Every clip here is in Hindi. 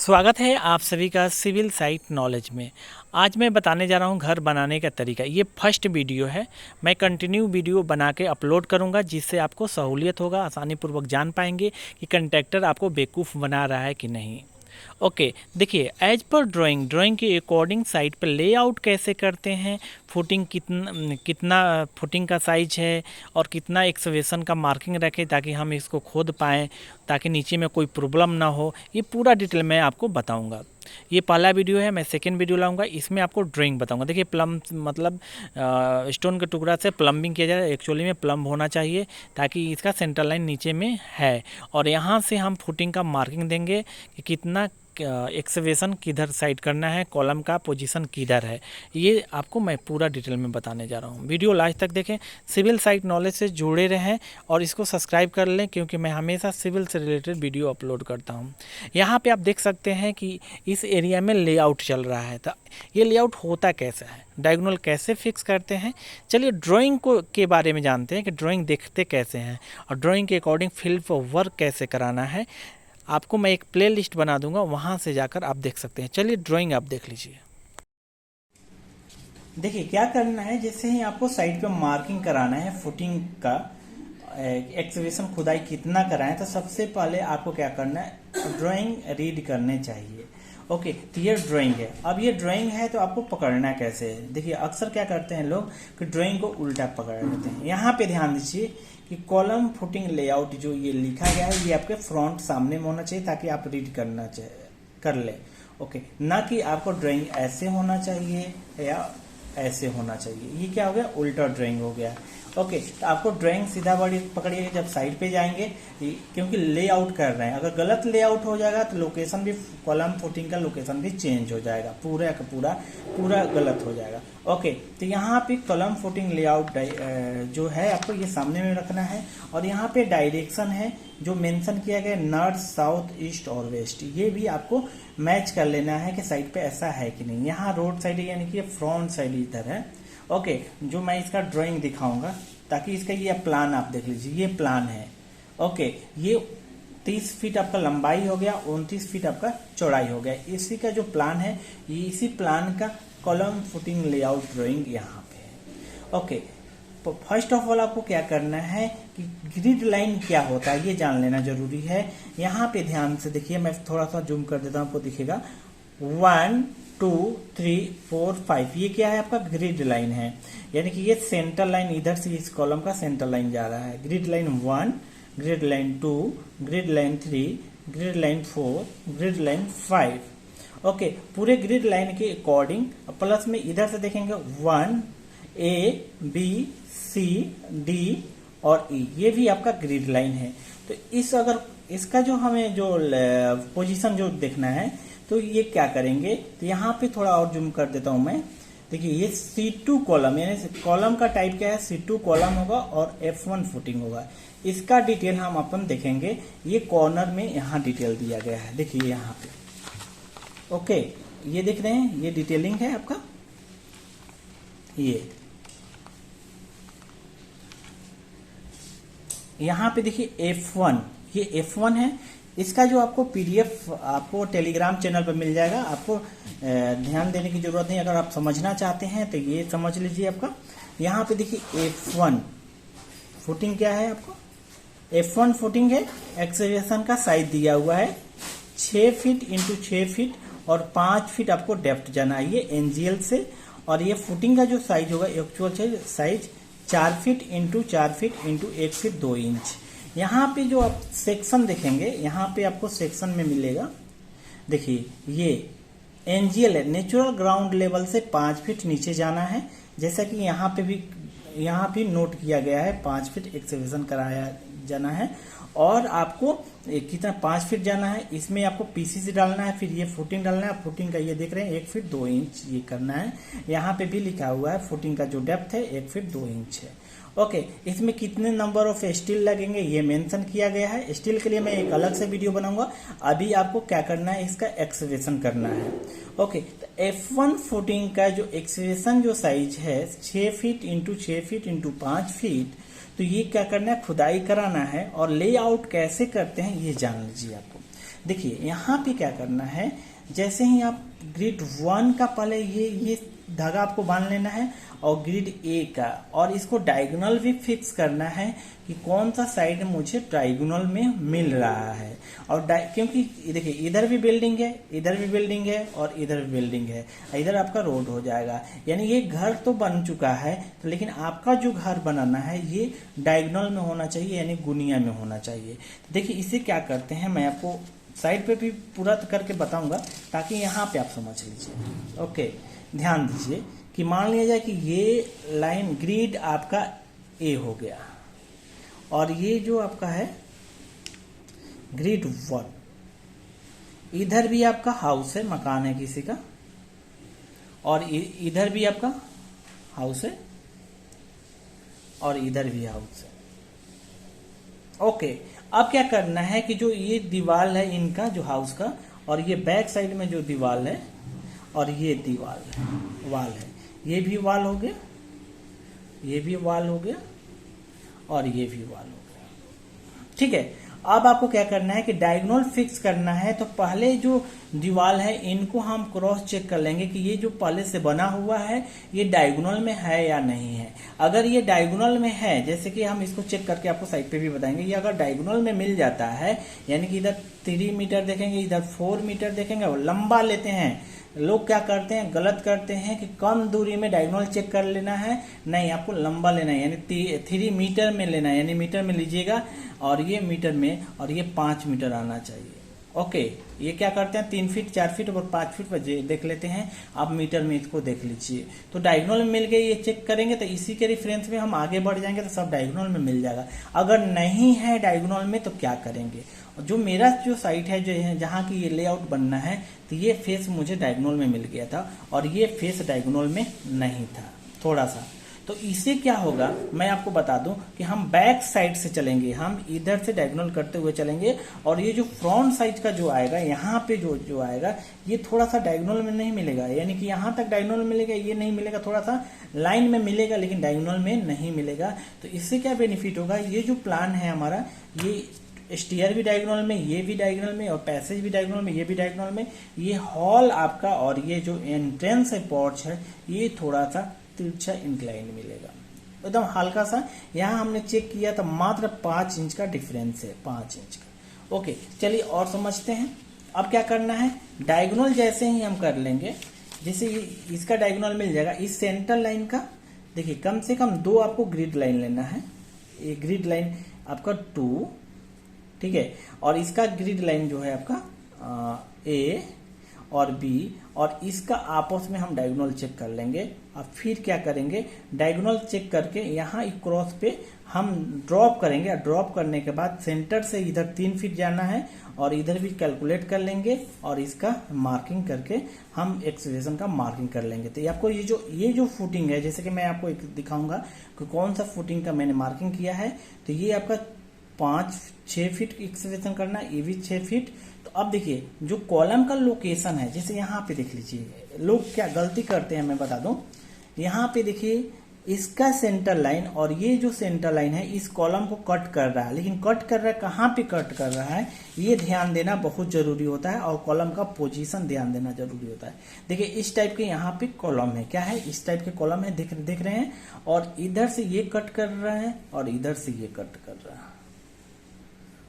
स्वागत है आप सभी का सिविल साइट नॉलेज में। आज मैं बताने जा रहा हूं घर बनाने का तरीका। ये फर्स्ट वीडियो है, मैं कंटिन्यू वीडियो बना के अपलोड करूंगा जिससे आपको सहूलियत होगा, आसानी पूर्वक जान पाएंगे कि कंट्रैक्टर आपको बेवकूफ़ बना रहा है कि नहीं। ओके, देखिए एज पर ड्राइंग के अकॉर्डिंग साइट पर लेआउट कैसे करते हैं, फुटिंग कितना फुटिंग का साइज है और कितना एक्सवेशन का मार्किंग रखें ताकि हम इसको खोद पाएँ, ताकि नीचे में कोई प्रॉब्लम ना हो, ये पूरा डिटेल मैं आपको बताऊंगा। ये पहला वीडियो है, मैं सेकेंड वीडियो लाऊंगा, इसमें आपको ड्राइंग बताऊंगा। देखिए प्लम मतलब स्टोन के टुकड़ा से प्लम्बिंग किया जाए, एक्चुअली में प्लम्ब होना चाहिए ताकि इसका सेंटर लाइन नीचे में है, और यहाँ से हम फुटिंग का मार्किंग देंगे कि कितना एक्सवेशन किधर साइड करना है, कॉलम का पोजीशन किधर है। ये आपको मैं पूरा डिटेल में बताने जा रहा हूँ। वीडियो लास्ट तक देखें, सिविल साइट नॉलेज से जुड़े रहें और इसको सब्सक्राइब कर लें क्योंकि मैं हमेशा सिविल से रिलेटेड वीडियो अपलोड करता हूँ। यहाँ पे आप देख सकते हैं कि इस एरिया में लेआउट चल रहा है। तो ये लेआउट होता कैसा है, डायगोनल कैसे फिक्स करते हैं, चलिए ड्राइंग को के बारे में जानते हैं कि ड्राइंग देखते कैसे हैं और ड्राइंग के अकॉर्डिंग फील्ड पर वर्क कैसे कराना है। आपको मैं एक प्ले लिस्ट बना दूंगा, वहाँ से जाकर आप देख सकते हैं। चलिए ड्राइंग आप देख लीजिए। देखिए क्या करना है, जैसे ही आपको साइड पे मार्किंग कराना है, फुटिंग का एक्सवेशन खुदाई कितना कराएं, तो सबसे पहले आपको क्या करना है, ड्राइंग रीड करने चाहिए। ओके, तो ये ड्राइंग है। अब ये ड्राइंग है तो आपको पकड़ना कैसे है। देखिए अक्सर क्या करते हैं लोग कि ड्राइंग को उल्टा पकड़ लेते हैं। यहाँ पे ध्यान दीजिए कि कॉलम फुटिंग लेआउट जो ये लिखा गया है, ये आपके फ्रंट सामने में होना चाहिए ताकि आप रीड कर ले। ओके, ना कि आपको ड्राइंग ऐसे होना चाहिए या ऐसे होना चाहिए। ये क्या हो गया, उल्टा ड्राइंग हो गया। ओके, तो आपको ड्राइंग सीधा बड़ी पकड़िए जब साइड पे जाएंगे, क्योंकि लेआउट कर रहे हैं। अगर गलत लेआउट हो जाएगा तो लोकेशन भी, कॉलम फुटिंग का लोकेशन भी चेंज हो जाएगा, पूरा का पूरा गलत हो जाएगा। ओके, तो यहाँ पे कॉलम फुटिंग लेआउट जो है आपको ये सामने में रखना है, और यहाँ पे डायरेक्शन है जो मेंशन किया गया, नॉर्थ साउथ ईस्ट और वेस्ट। ये भी आपको मैच कर लेना है कि साइड पे ऐसा है कि नहीं। यहाँ रोड साइड है यानी कि फ्रंट साइड इधर है। ओके, जो मैं इसका ड्राइंग दिखाऊंगा ताकि इसका ये प्लान आप देख लीजिए। ये प्लान है। ओके, ये 30 फीट आपका लंबाई हो गया, 29 फीट आपका चौड़ाई हो गया। इसी का जो प्लान है, ये इसी प्लान का कॉलम फुटिंग लेआउट ड्राइंग यहाँ पे है। ओके, तो फर्स्ट ऑफ ऑल आपको क्या करना है कि ग्रिड लाइन क्या होता है ये जान लेना जरूरी है। यहाँ पे ध्यान से देखिए, मैं थोड़ा सा जूम कर देता हूँ, आपको दिखेगा 1 2 3 4 5। ये क्या है, आपका ग्रिड लाइन है, यानी कि ये सेंटर लाइन इधर से इस कॉलम का सेंटर लाइन जा रहा है। Grid line 1, grid line 2, grid line 3, grid line 4, grid line 5। Okay, पूरे ग्रिड लाइन के अकॉर्डिंग प्लस में इधर से देखेंगे 1 ए बी सी डी और ई, ये भी आपका ग्रिड लाइन है। तो अगर इसका जो हमें जो पोजीशन जो देखना है, तो ये क्या करेंगे, तो यहाँ पे थोड़ा और जूम कर देता हूं मैं। देखिए ये C2 कॉलम, यानी कॉलम का टाइप क्या है, C2 कॉलम होगा और F1 फुटिंग होगा। इसका डिटेल हम अपन देखेंगे, ये कॉर्नर में यहाँ डिटेल दिया गया है। देखिए यहाँ पे, ओके, ये देख रहे हैं, ये डिटेलिंग है आपका। ये यहाँ पे देखिए F1, ये F1 है। इसका जो आपको PDF आपको टेलीग्राम चैनल पर मिल जाएगा। आपको ध्यान देने की जरूरत नहीं, अगर आप समझना चाहते हैं तो ये समझ लीजिए। आपका यहाँ पे देखिए F1 फुटिंग क्या है, आपको F1 फुटिंग है। एक्सवेशन का साइज दिया हुआ है 6 फीट इंटू 6 फीट और 5 फीट आपको डेप्थ जाना है ये NGL से। और ये फुटिंग का जो साइज होगा, actual size 4 feet into 4 feet into 1 feet 2 inch. यहाँ पे जो आप सेक्शन देखेंगे, यहाँ पे आपको सेक्शन में मिलेगा, देखिए ये NGL है, नेचुरल ग्राउंड लेवल से 5 फीट नीचे जाना है। जैसा कि यहाँ पे नोट किया गया है 5 फीट एक्सवेशन कराया जाना है। और आपको कितना 5 फीट जाना है, इसमें आपको PCC डालना है, फिर ये फुटिंग डालना है। फुटिंग का ये देख रहे हैं 1 फीट 2 इंच ये करना है। यहाँ पे भी लिखा हुआ है फुटिंग का जो डेप्थ है 1 फीट 2 इंच है। ओके, इसमें कितने नंबर ऑफ स्टील लगेंगे ये मेंशन किया गया है। स्टील के लिए मैं एक अलग से वीडियो बनाऊंगा। अभी आपको क्या करना है, इसका एक्सवेशन करना है। ओके, तो F1 फुटिंग का जो एक्सवेशन जो साइज है 6 feet into 6 feet into 5 feet, तो ये क्या करना है, खुदाई कराना है। और लेआउट कैसे करते हैं ये जान लीजिए आपको। देखिए यहाँ पे क्या करना है, जैसे ही आप ग्रिड 1 का पहले ये धागा आपको बांध लेना है और ग्रिड ए का, और इसको डायगोनल भी फिक्स करना है कि कौन सा साइड मुझे डायगोनल में मिल रहा है। और क्योंकि देखिए इधर भी बिल्डिंग है, इधर भी बिल्डिंग है और इधर भी बिल्डिंग है, इधर आपका रोड हो जाएगा, यानी ये घर तो बन चुका है, तो लेकिन आपका जो घर बनाना है ये डायगोनल में होना चाहिए, यानी गुनिया में होना चाहिए। तो देखिए इसे क्या करते हैं, मैं आपको साइड पे भी पूरा करके बताऊंगा ताकि यहाँ पे आप समझ लीजिए। ओके, ध्यान दीजिए कि मान लिया जाए कि ये लाइन ग्रिड आपका ए हो गया और ये जो आपका है ग्रिड 1, इधर भी आपका हाउस है, मकान है किसी का, और इधर भी आपका हाउस है और इधर भी हाउस है। ओके, अब क्या करना है कि जो ये दीवार है इनका, जो हाउस का, और ये बैक साइड में जो दीवार है और ये दीवार है, वाल है, ये भी वाल हो गया, ये भी वाल हो गया और ये भी वाल हो गया। ठीक है, अब आपको क्या करना है कि डायगोनल फिक्स करना है। तो पहले जो दीवार है इनको हम क्रॉस चेक कर लेंगे कि ये जो पहले से बना हुआ है ये डायगोनल में है या नहीं है। अगर ये डायगोनल में है, जैसे कि हम इसको चेक करके आपको साइड पे भी बताएंगे, ये अगर डायगोनल में मिल जाता है, यानी कि इधर 3 मीटर देखेंगे, इधर 4 मीटर देखेंगे और लंबा लेते हैं। लोग क्या करते हैं, गलत करते हैं कि कम दूरी में डायगोनल चेक कर लेना है, नहीं आपको लंबा लेना है, यानी 3 मीटर में लेना है, यानी मीटर में लीजिएगा और ये मीटर में, और ये 5 मीटर आना चाहिए। ओके, ये क्या करते हैं 3 फीट 4 फीट और 5 फीट पर देख लेते हैं, आप मीटर में इसको देख लीजिए। तो डायगोनल में मिल गई, ये चेक करेंगे तो इसी के रेफरेंस में हम आगे बढ़ जाएंगे तो सब डायगोनल में मिल जाएगा। अगर नहीं है डायगोनल में तो क्या करेंगे, जो मेरा जो साइट है, जो जहाँ की ये लेआउट बनना है, तो ये फेस मुझे डायगोनल में मिल गया था और ये फेस डायगोनल में नहीं था थोड़ा सा। तो इससे क्या होगा मैं आपको बता दूं कि हम बैक साइड से चलेंगे, हम इधर से डायगोनल करते हुए चलेंगे और ये जो फ्रंट साइड का जो आएगा यहाँ पे जो आएगा ये थोड़ा सा डायगोनल में नहीं मिलेगा, यानी कि यहाँ तक डायगोनल मिलेगा, ये नहीं मिलेगा, थोड़ा सा लाइन में मिलेगा लेकिन डायगोनल में नहीं मिलेगा। तो इससे क्या बेनिफिट होगा, ये जो प्लान है हमारा, ये स्टीयर भी डायगोनल में, ये भी डायगोनल में और पैसेज भी डायगोनल में, ये भी डायगोनल में, ये हॉल आपका और ये जो एंट्रेंस है पोर्च है ये थोड़ा सा तिरछा इंक्लाइन मिलेगा, एकदम हल्का सा। यहाँ हमने चेक किया था मात्र 5 इंच का डिफरेंस है, 5 इंच का। ओके, चलिए और समझते हैं। अब क्या करना है, डायगोनल जैसे ही हम कर लेंगे, जैसे इसका डायगोनल मिल जाएगा, इस सेंटर लाइन का देखिए कम से कम 2 आपको ग्रिड लाइन लेना है। ये ग्रिड लाइन आपका 2, ठीक है, और इसका ग्रिड लाइन जो है आपका ए और बी, और इसका आपस में हम डायगोनल चेक कर लेंगे। अब फिर क्या करेंगे, डायगोनल चेक करके यहाँ क्रॉस पे हम ड्रॉप करेंगे, और ड्रॉप करने के बाद सेंटर से इधर 3 फीट जाना है और इधर भी कैलकुलेट कर लेंगे और इसका मार्किंग करके हम एक्सवेशन का मार्किंग कर लेंगे। तो आपको ये जो फुटिंग है, जैसे कि मैं आपको एक दिखाऊंगा कि कौन सा फुटिंग का मैंने मार्किंग किया है। तो ये आपका 5-6 फीट एक्सवेशन करना, ये भी 6 फीट। तो अब देखिए जो कॉलम का लोकेशन है, जैसे यहाँ पे देख लीजिए, लोग क्या गलती करते हैं मैं बता दूं, यहाँ पे देखिए इसका सेंटर लाइन और ये जो सेंटर लाइन है इस कॉलम को कट कर रहा है, लेकिन कट कर रहा है कहाँ पे कट कर रहा है ये ध्यान देना बहुत जरूरी होता है, और कॉलम का पोजीशन ध्यान देना जरूरी होता है। देखिए इस टाइप के यहाँ पे कॉलम है, क्या है, इस टाइप के कॉलम है, देख रहे हैं, और इधर से ये कट कर रहा है और इधर से ये कट कर रहा है।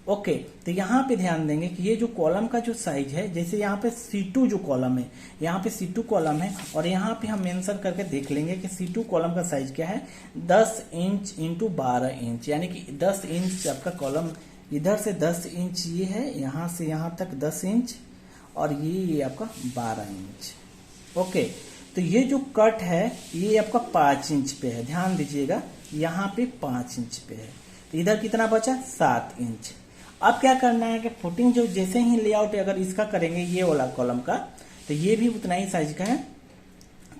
ओके, तो यहाँ पे ध्यान देंगे कि ये जो कॉलम का जो साइज है, जैसे यहाँ पे C2 जो कॉलम है, यहाँ पे C2 कॉलम है, और यहाँ पे हम मेंशन करके देख लेंगे कि C2 कॉलम का साइज क्या है, 10 इंच इंटू 12 इंच, यानी कि 10 इंच आपका कॉलम, इधर से 10 इंच ये है, यहाँ से यहाँ तक 10 इंच, और ये आपका 12 इंच। ओके, तो ये जो कट है ये आपका 5 इंच पे है, ध्यान दीजिएगा, यहाँ पे 5 इंच पे है, तो इधर कितना बचा, 7 इंच। अब क्या करना है कि फुटिंग जो जैसे ही लेआउट अगर इसका करेंगे ये वाला कॉलम का, तो ये भी उतना ही साइज का है।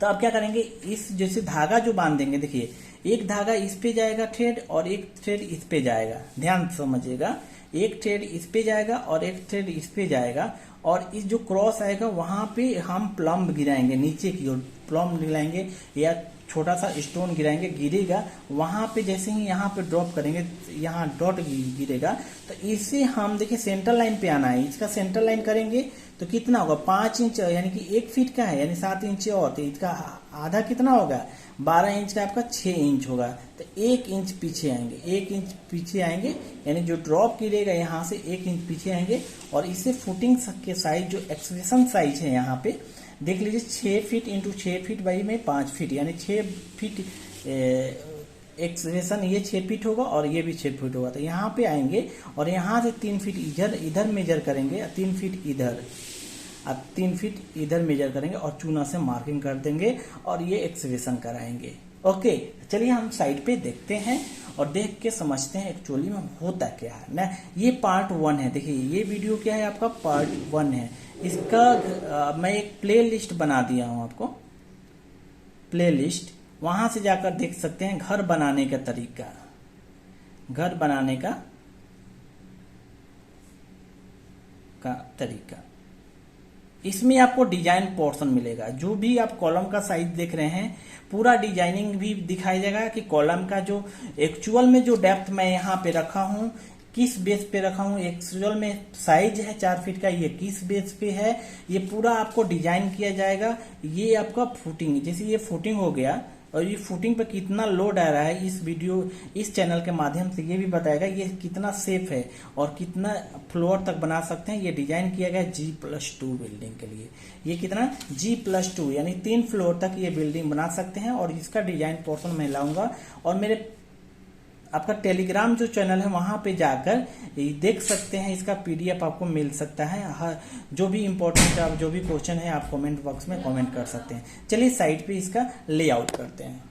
तो अब क्या करेंगे, इस जैसे धागा जो बांध देंगे, देखिए एक धागा इस पे जाएगा थ्रेड और एक थ्रेड इस पे जाएगा, ध्यान समझिएगा, एक थ्रेड इस पे जाएगा और एक थ्रेड इस पे जाएगा, और इस जो क्रॉस आएगा वहां पे हम प्लम्ब गिराएंगे, नीचे की ओर प्लम्ब गिराएंगे या छोटा सा स्टोन गिराएंगे, गिरेगा वहां पे। जैसे ही यहाँ पे ड्रॉप करेंगे, यहाँ डॉट गिरेगा, तो इसे हम देखिए सेंटर लाइन पे आना है। इसका सेंटर लाइन करेंगे तो कितना होगा, 5 इंच, यानी कि 1 फीट का है, यानी 7 इंच और, तो इसका आधा कितना होगा, 12 इंच का आपका 6 इंच होगा। तो 1 इंच पीछे आएंगे, 1 इंच पीछे आएंगे, यानी जो ड्रॉप गिरेगा यहाँ से 1 इंच पीछे आएंगे। और इससे फुटिंग के साइज, जो एक्सवेशन साइज है यहाँ पे देख लीजिए, 6 फीट इंटू 6 फीट बाई में 5 फीट, यानी 6 फीट एक्सवेशन, ये 6 फीट होगा और ये भी 6 फीट होगा। तो यहाँ पे आएंगे और यहाँ से 3 फीट इधर मेजर करेंगे, 3 फीट इधर, अब 3 फीट इधर मेजर करेंगे और चूना से मार्किंग कर देंगे और ये एक्सवेशन कराएंगे। ओके, चलिए हम साइड पे देखते हैं और देख के समझते हैं एक्चुअली में होता क्या है ना। ये पार्ट 1 है, देखिए ये वीडियो क्या है आपका, पार्ट 1 है। इसका मैं एक प्ले लिस्ट बना दिया हूं आपको, प्ले लिस्ट, वहां से जाकर देख सकते हैं घर बनाने का तरीका, घर बनाने का तरीका। इसमें आपको डिजाइन पोर्शन मिलेगा, जो भी आप कॉलम का साइज देख रहे हैं पूरा डिजाइनिंग भी दिखाई देगा कि कॉलम का जो एक्चुअल में जो डेप्थ मैं यहाँ पे रखा हूँ, किस बेस पे रखा हूँ, एक्चुअल में साइज है 4 फीट का, ये किस बेस पे है, ये पूरा आपको डिजाइन किया जाएगा। ये आपका फुटिंग, जैसे ये फुटिंग हो गया और ये फुटिंग पे कितना लोड आ रहा है, इस वीडियो, इस चैनल के माध्यम से ये भी बताएगा ये कितना सेफ है और कितना फ्लोर तक बना सकते हैं। ये डिजाइन किया गया G+2 बिल्डिंग के लिए, ये कितना G+2 यानी 3 फ्लोर तक ये बिल्डिंग बना सकते हैं। और इसका डिजाइन पोर्शन मैं लाऊंगा और मेरे आपका टेलीग्राम जो चैनल है वहां पे जाकर देख सकते हैं, इसका PDF आपको मिल सकता है। जो भी इंपॉर्टेंट, जो भी क्वेश्चन है आप कमेंट बॉक्स में कमेंट कर सकते हैं। चलिए साइड पे इसका लेआउट करते हैं।